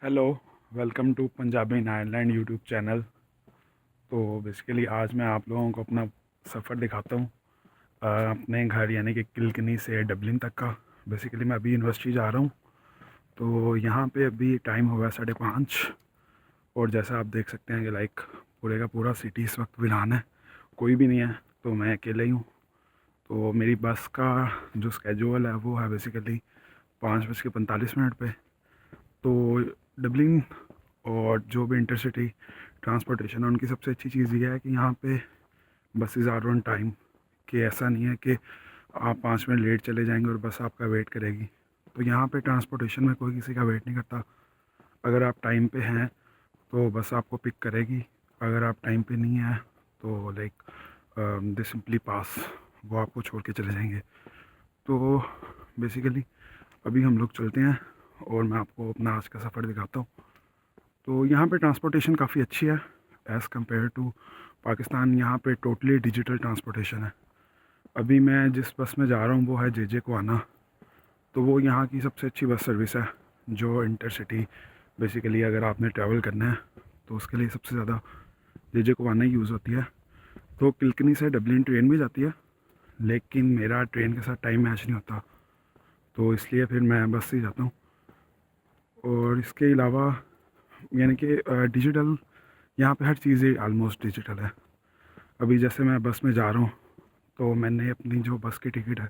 Hello, welcome to Punjabi in Ireland YouTube channel. तो basically आज मैं आप लोगों को अपना सफ़र दिखाता हूँ अपने घर यानी कि किल्कनी से डबलिन तक का। बेसिकली मैं अभी यूनिवर्सिटी जा रहा हूँ, तो यहाँ पे अभी टाइम हुआ है 5:30। और जैसा आप देख सकते हैं कि लाइक पूरे का पूरा सिटी इस वक्त वीरान है, कोई भी नहीं है, तो मैं अकेले ही हूँ। तो मेरी बस का जो स्केजूल है वो है बेसिकली 5:45 पे। तो डबलिन और जो भी इंटरसिटी ट्रांसपोर्टेशन है उनकी सबसे अच्छी चीज़ ये है कि यहाँ पे बसेस आर ऑन टाइम, कि ऐसा नहीं है कि आप 5 मिनट लेट चले जाएंगे और बस आपका वेट करेगी। तो यहाँ पे ट्रांसपोर्टेशन में कोई किसी का वेट नहीं करता। अगर आप टाइम पे हैं तो बस आपको पिक करेगी, अगर आप टाइम पे नहीं हैं तो लाइक दे सिंपली पास, वो आपको छोड़ के चले जाएंगे। तो बेसिकली अभी हम लोग चलते हैं और मैं आपको अपना आज का सफ़र दिखाता हूँ। तो यहाँ पे ट्रांसपोर्टेशन काफ़ी अच्छी है एज़ कम्पेयर टू पाकिस्तान। यहाँ पे टोटली डिजिटल ट्रांसपोर्टेशन है। अभी मैं जिस बस में जा रहा हूँ वो है जे कोआना। तो वो यहाँ की सबसे अच्छी बस सर्विस है जो इंटरसिटी बेसिकली अगर आपने ट्रैवल करना है तो उसके लिए सबसे ज़्यादा जे कोआना ही यूज़ होती है। तो किल्कनी से डबलिन ट्रेन भी जाती है, लेकिन मेरा ट्रेन के साथ टाइम मैच नहीं होता, तो इसलिए फिर मैं बस से ही जाता हूँ। और इसके अलावा यानी कि डिजिटल यहाँ पे हर चीज़ ही आलमोस्ट डिजिटल है। अभी जैसे मैं बस में जा रहा हूँ तो मैंने अपनी जो बस की टिकट है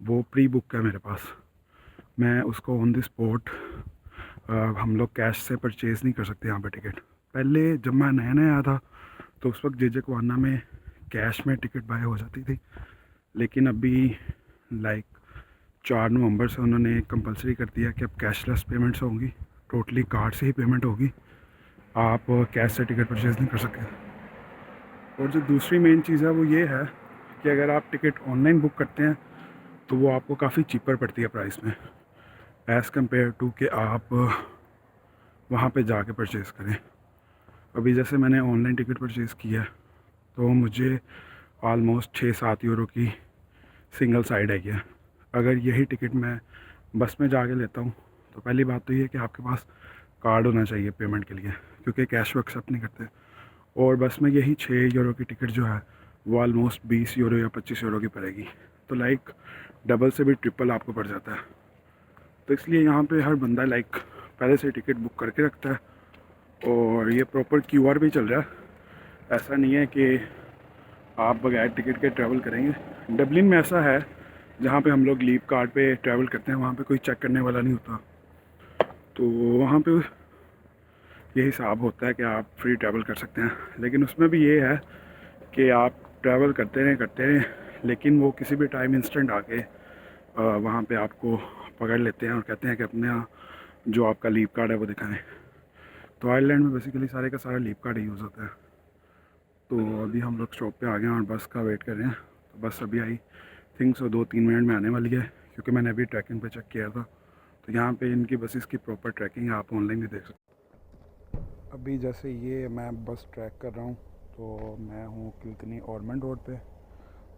वो प्री बुक है मेरे पास। मैं उसको ऑन द स्पॉट, हम लोग कैश से परचेज़ नहीं कर सकते यहाँ पे टिकट। पहले जब मैं नया नया आया था तो उस वक्त जे कोआना में कैश में टिकट बाय हो जाती थी, लेकिन अभी लाइक 4 नवंबर से उन्होंने कंपलसरी कर दिया कि अब कैशलेस पेमेंट्स होंगी, टोटली कार्ड से ही पेमेंट होगी, आप कैश से टिकट परचेज़ नहीं कर सकते। और जो दूसरी मेन चीज़ है वो ये है कि अगर आप टिकट ऑनलाइन बुक करते हैं तो वो आपको काफ़ी चीपर पड़ती है प्राइस में, एज़ कम्पेयर टू कि आप वहाँ पे जाके परचेज़ करें। अभी जैसे मैंने ऑनलाइन टिकट परचेज़ किया तो मुझे आलमोस्ट 6-7 यूरो की सिंगल साइड आई है। अगर यही टिकट मैं बस में जाके लेता हूँ तो पहली बात तो ये है कि आपके पास कार्ड होना चाहिए पेमेंट के लिए, क्योंकि कैश वो एक्सेप्ट नहीं करते। और बस में यही 6 यूरो की टिकट जो है वो आलमोस्ट 20 यूरो या 25 यूरो की पड़ेगी। तो लाइक डबल से भी ट्रिपल आपको पड़ जाता है। तो इसलिए यहाँ पे हर बंदा लाइक पहले से टिकट बुक करके रखता है। और ये प्रॉपर क्यूआर भी चल रहा है, ऐसा नहीं है कि आप बगैर टिकट के ट्रैवल करेंगे। डबलिन में ऐसा है जहाँ पे हम लोग लीव कार्ड पे ट्रैवल करते हैं, वहाँ पे कोई चेक करने वाला नहीं होता, तो वहाँ पे ये हिसाब होता है कि आप फ्री ट्रैवल कर सकते हैं। लेकिन उसमें भी ये है कि आप ट्रैवल करते रहें, लेकिन वो किसी भी टाइम इंस्टेंट आके वहाँ पे आपको पकड़ लेते हैं और कहते हैं कि अपना जो आपका लीव कार्ड है वो दिखाएं। तो आयरलैंड में बेसिकली सारे का सारा लीव कार्ड ही यूज़ होता है। तो अभी हम लोग स्टॉप पे आ गए हैं और बस का वेट कर रहे हैं। तो बस अभी आई थिंक सो 2-3 मिनट में आने वाली है, क्योंकि मैंने अभी ट्रैकिंग पे चेक किया था। तो यहाँ पे इनकी बसेस की प्रॉपर ट्रैकिंग है, आप ऑनलाइन भी देख सकते हैं। अभी जैसे ये मैं बस ट्रैक कर रहा हूँ, तो मैं हूँ किल्कनी ऑर्मंड रोड पे।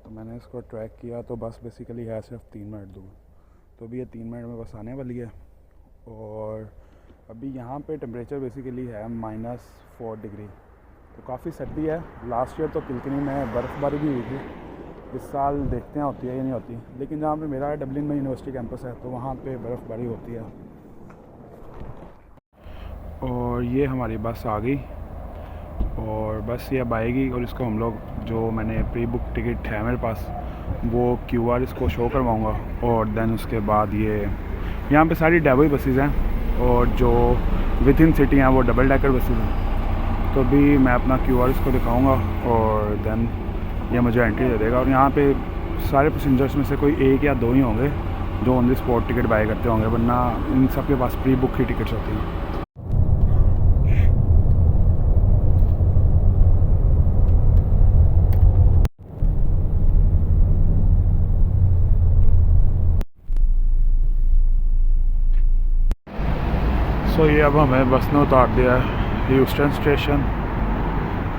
तो मैंने इसको ट्रैक किया तो बस बेसिकली है सिर्फ 3 मिनट दूर। तो अभी ये 3 मिनट में बस आने वाली है। और अभी यहाँ पे टेम्परेचर बेसिकली है -4 डिग्री, तो काफ़ी सर्दी है। लास्ट ईयर तो किल्कनी में बर्फ़बारी भी हुई थी, इस साल देखते हैं होती है या नहीं होती। लेकिन जहाँ पे मेरा डबलिन में यूनिवर्सिटी कैंपस है तो वहाँ पे बर्फ़बारी होती है। और ये हमारी बस आ गई और बस ये अब आएगी और इसको हम लोग, जो मैंने प्री बुक टिकट है मेरे पास, वो क्यूआर इसको शो करवाऊँगा। और देन उसके बाद ये यहाँ पे सारी डबल बसेस हैं और जो विद इन सिटी हैं वो डबल डेकर बसेस हैं। तो अभी मैं अपना क्यूआर इसको दिखाऊँगा और देन ये मुझे एंट्री दे देगा। और यहाँ पे सारे पैसेंजर्स में से कोई 1 या 2 ही होंगे जो on the spot ticket buy करते होंगे, वरना इन सब के पास प्री बुक की टिकट्स होती हैं। सो ये अब हमें बस ने उतार दिया है ह्यूस्टन स्टेशन।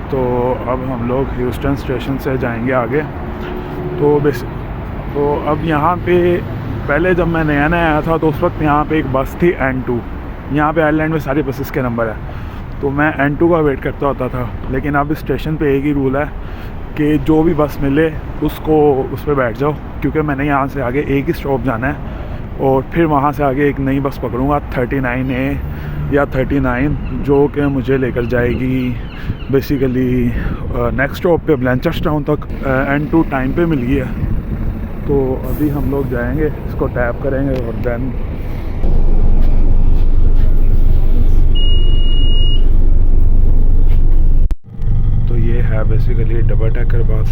तो अब हम लोग ह्यूस्टन स्टेशन से जाएंगे आगे। तो अब यहाँ पे पहले जब मैं नया नया आया था तो उस वक्त यहाँ पे एक बस थी N2, यहाँ पे आयरलैंड में सारी बसेस के नंबर है। तो मैं N2 का वेट करता होता था, लेकिन अब स्टेशन पे एक ही रूल है कि जो भी बस मिले उसको उस पर बैठ जाओ, क्योंकि मैंने यहाँ से आगे एक ही स्टॉप जाना है और फिर वहाँ से आगे एक नई बस पकड़ूँगा 39A या 39, जो कि मुझे लेकर जाएगी बेसिकली नेक्स्ट स्टॉप पे ब्लैंचर्स्टाउन तक। N2 टाइम पे मिल गई है, तो अभी हम लोग जाएंगे, इसको टैप करेंगे और देन तो ये है बेसिकली डबल डेकर बस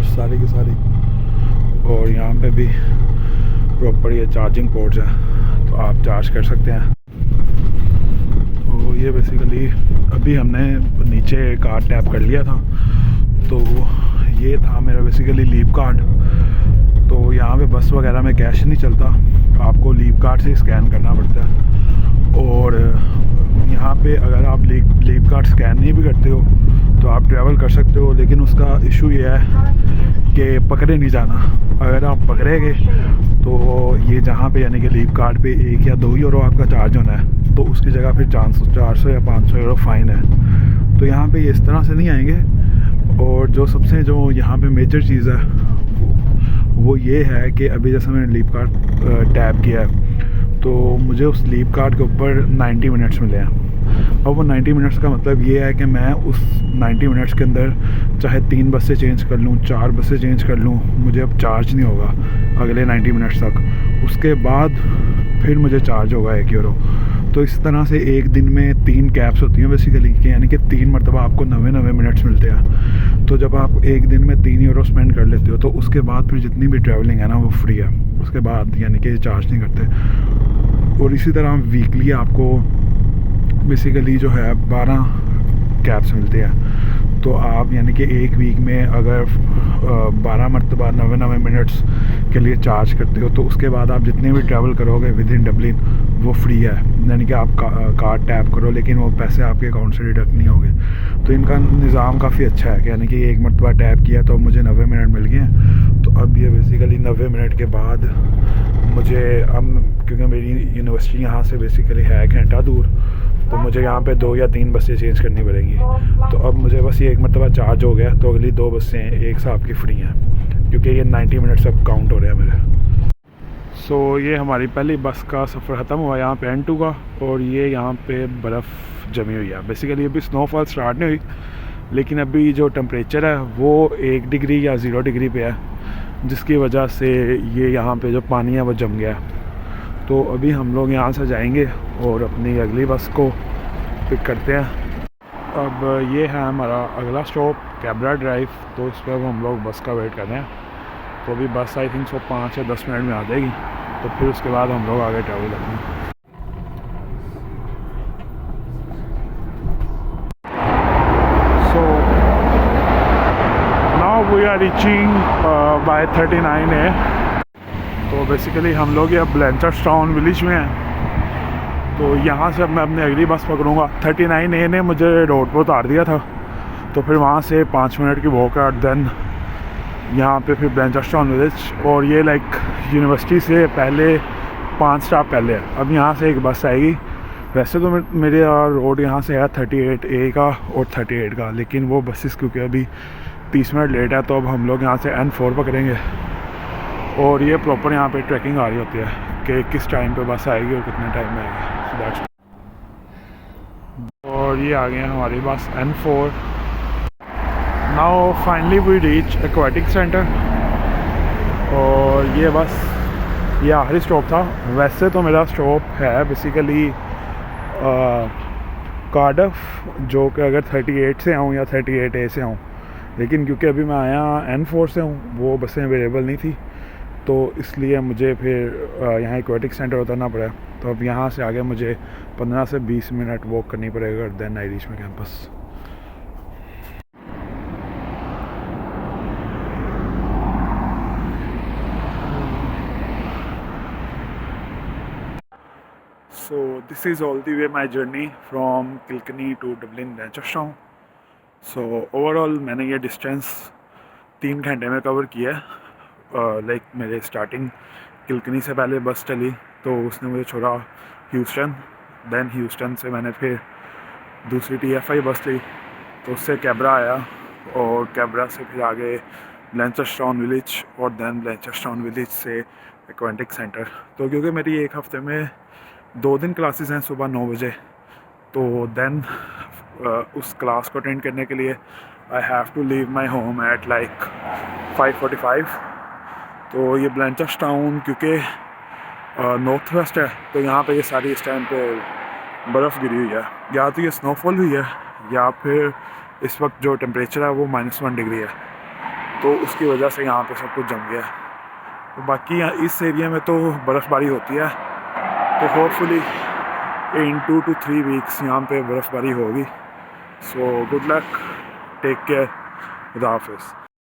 सारी की सारी। और यहाँ पे भी प्रॉपर ये चार्जिंग पोर्ट्स हैं, तो आप चार्ज कर सकते हैं। तो ये बेसिकली अभी हमने नीचे कार्ड टैप कर लिया था, तो ये था मेरा बेसिकली लीव कार्ड। तो यहाँ पे बस वगैरह में कैश नहीं चलता, आपको लीव कार्ड से स्कैन करना पड़ता है। और यहाँ पे अगर आप लीव कार्ड स्कैन नहीं भी करते हो तो आप ट्रैवल कर सकते हो, लेकिन उसका इशू ये है कि पकड़े नहीं जाना। अगर आप पकड़ेंगे तो ये जहाँ पे यानी कि लीव कार्ड पे 1 या 2 यूरो आपका चार्ज होना है, तो उसकी जगह फिर 400 या 500 यूरो फ़ाइन है। तो यहाँ पे ये इस तरह से नहीं आएंगे। और जो सबसे जो यहाँ पे मेजर चीज़ है वो ये है कि अभी जैसे मैंने लीव कार्ड टैप किया है, तो मुझे उस लीव कार्ड के ऊपर 90 मिनट्स मिले हैं। अब वो 90 मिनट्स का मतलब ये है कि मैं उस 90 मिनट्स के अंदर चाहे 3 बसें चेंज कर लूँ, 4 बसें चेंज कर लूँ, मुझे अब चार्ज नहीं होगा अगले 90 मिनट्स तक। उसके बाद फिर मुझे चार्ज होगा 1 यूरो। तो इस तरह से एक दिन में 3 कैब्स होती हैं बेसिकली, यानी कि 3 मरतबा आपको 90 मिनट्स मिलते हैं। तो जब आप एक दिन में 3 यूरो स्पेंड कर लेते हो, तो उसके बाद फिर जितनी भी ट्रैवलिंग है ना वो फ्री है, उसके बाद यानी कि चार्ज नहीं करते। और इसी तरह वीकली आपको बेसिकली जो है 12 कैब्स मिलते हैं। तो आप यानी कि एक वीक में अगर 12 मरतबा 90 मिनट्स के लिए चार्ज करते हो, तो उसके बाद आप जितने भी ट्रैवल करोगे विद इन डबलिन वो फ्री है। यानी कि आप कार्ड टैप करो, लेकिन वो पैसे आपके अकाउंट से डिडक्ट नहीं होंगे। तो इनका निज़ाम काफ़ी अच्छा है कि यानी कि एक मरतबा टैप किया तो मुझे 90 मिनट मिल गए हैं। तो अब ये बेसिकली 90 मिनट के बाद मुझे अब, क्योंकि मेरी यूनिवर्सिटी यहाँ से बेसिकली है 1 घंटा दूर, तो मुझे यहाँ पे 2 या 3 बसें चेंज करनी पड़ेंगी। तो अब मुझे बस ये एक मरतबा चार्ज हो गया, तो अगली 2 बसें एक साथ की फ्री हैं, क्योंकि ये 90 मिनट्स अब काउंट हो रहे हैं मेरे। सो ये हमारी पहली बस का सफ़र ख़त्म हुआ यहाँ पे N2 का। और ये यहाँ पे बर्फ़ जमी हुई है। बेसिकली अभी स्नोफॉल स्टार्ट नहीं हुई, लेकिन अभी जो टेम्परेचर है वो 1 डिग्री या 0 डिग्री पे है, जिसकी वजह से ये यहाँ पे जो पानी है वो जम गया है। तो अभी हम लोग यहाँ से जाएंगे और अपनी अगली बस को पिक करते हैं। अब ये है हमारा अगला स्टॉप कैब्रा ड्राइव, तो इस पर हम लोग बस का वेट कर रहे हैं। तो अभी बस आई थिंक 5 या 10 मिनट में आ जाएगी, तो फिर उसके बाद हम लोग आगे ट्रैवल करेंगे। So now we are reaching by 39A। तो बेसिकली हम लोग ये ब्लैंचर्स्टाउन विलेज में हैं। तो यहाँ से अब मैं अपनी अगली बस पकड़ूँगा। 39A ने मुझे रोड पर उतार दिया था, तो फिर वहाँ से 5 मिनट की वॉक है, देन यहाँ पे फिर ब्लैंचर्स्टाउन विलेज। और ये लाइक यूनिवर्सिटी से पहले 5 स्टॉप पहले है। अब यहाँ से एक बस आएगी। वैसे तो मेरे रोड यहाँ से है 38A का और 38 का, लेकिन वो बसेस क्योंकि अभी 30 मिनट लेट है, तो अब हम लोग यहाँ से N4 पकड़ेंगे। और ये प्रॉपर यहाँ पे ट्रैकिंग आ रही होती है कि किस टाइम पे बस आएगी और कितने टाइम में आएगी। और ये आ गए हैं हमारी bus N4। Now finally we reach aquatic centre. और ये बस ये आखिरी स्टॉप था। वैसे तो मेरा स्टॉप है बेसिकली कार्डिफ, जो कि अगर 38 से आऊँ या 38A से आऊँ, लेकिन क्योंकि अभी मैं आया N4 से हूँ, वो बसें अवेलेबल नहीं थी, तो इसलिए मुझे फिर यहाँ एक्वाटिक सेंटर उतरना पड़ा। तो अब यहाँ से आगे मुझे 15 से 20 मिनट वॉक करनी पड़ेगा, then I reach my campus. So this is all the way my journey from Kilkenny to Dublin Blanchardstown. So overall मैंने ये डिस्टेंस 3 घंटे में कवर किया है। लाइक मेरे स्टार्टिंग किल्कनी से पहले बस चली, तो उसने मुझे छोड़ा ह्यूस्टन, देन ह्यूस्टन से मैंने फिर दूसरी TFI बस ली, तो उससे कैब्रा आया, और कैब्रा से फिर आगे ब्लैंचर्स्टाउन विलेज, और देन ब्लैंचर्स्टाउन विलेज से एक्वेंटिक सेंटर। तो क्योंकि मेरी एक हफ़्ते में 2 दिन क्लासेस हैं सुबह 9 बजे, तो देन उस क्लास को अटेंड करने के लिए I have to leave my home at like 5:45। तो ये ब्लैंचर्स्टाउन क्योंकि नॉर्थ वेस्ट है, तो यहाँ पे ये सारी इस टाइम पे बर्फ़ गिरी हुई है, या तो ये स्नोफॉल हुई है, या फिर इस वक्त जो टेम्परेचर है वो -1 डिग्री है, तो उसकी वजह से यहाँ पे सब कुछ जम गया है। तो बाकी यहाँ इस एरिया में तो बर्फ़बारी होती है, तो होपफुली इन 2 to 3 वीक्स यहाँ पे बर्फ़बारी होगी। So good luck, take care, खुदा हाफिज़।